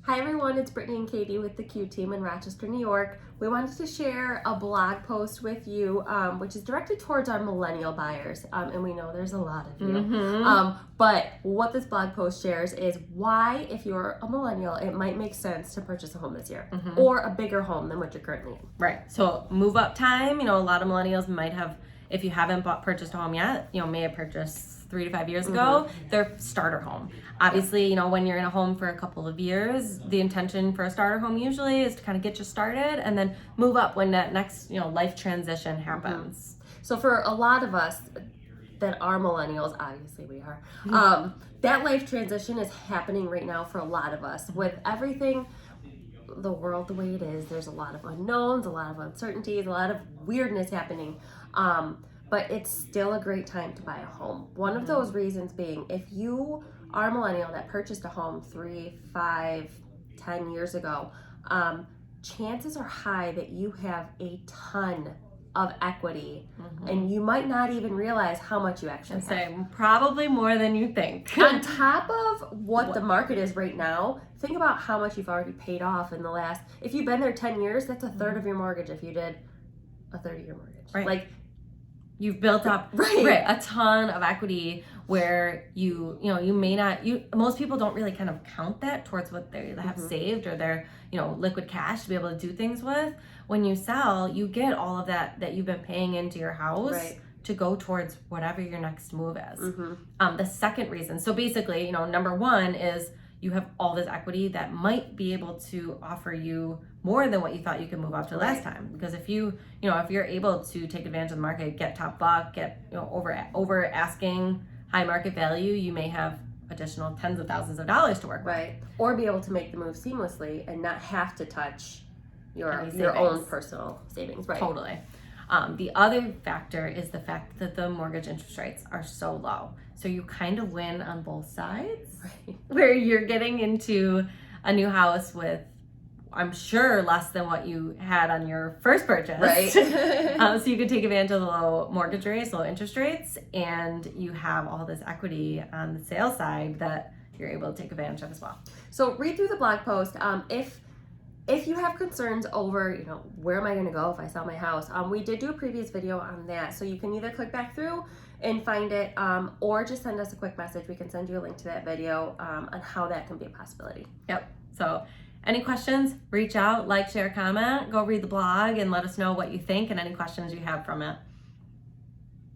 Hi everyone, it's Brittany and Katie with the Q team in Rochester, New York. We wanted to share a blog post with you, which is directed towards our millennial buyers, and we know there's a lot of you. But what this blog post shares is why, if you're a millennial, it might make sense to purchase a home this year, or a bigger home than what you're currently in. Right. So move up time. A lot of millennials might have, if you haven't purchased a home yet, may have purchased 3 to 5 years ago, their starter home. Obviously, when you're in a home for a couple of years, the intention for a starter home usually is to kind of get you started and then move up when that next, life transition happens. So for a lot of us that are millennials, obviously we are, that life transition is happening right now for a lot of us. With everything, the world the way it is, there's a lot of unknowns, a lot of uncertainties, a lot of weirdness happening. But it's still a great time to buy a home. One of those reasons being, if you are a millennial that purchased a home 3, 5, 10 years ago, chances are high that you have a ton of equity, and you might not even realize how much you actually have. Probably more than you think. On top of what the market is right now, think about how much you've already paid off in the last, if you've been there 10 years, that's a third of your mortgage if you did a 30-year mortgage. Right. You've built up a ton of equity where you may not, most people don't really kind of count that towards what they have saved or their, liquid cash to be able to do things with. When you sell, you get all of that you've been paying into your house to go towards whatever your next move is. The second reason, so basically, number one is you have all this equity that might be able to offer you more than what you thought you could move up to last time. Because if if you're able to take advantage of the market, get top buck, get over asking high market value, you may have additional tens of thousands of dollars to work with. Right. Or be able to make the move seamlessly and not have to touch your own personal savings. Right. Totally. The other factor is the fact that the mortgage interest rates are so low. So you kind of win on both sides, where you're getting into a new house with, I'm sure, less than what you had on your first purchase. Right. So you could take advantage of the low mortgage rates, low interest rates, and you have all this equity on the sales side that you're able to take advantage of as well. So read through the blog post. If you have concerns over, where am I going to go if I sell my house? We did do a previous video on that. So you can either click back through and find it, or just send us a quick message. We can send you a link to that video on how that can be a possibility. Yep. So any questions, reach out, like, share, comment, go read the blog and let us know what you think and any questions you have from it.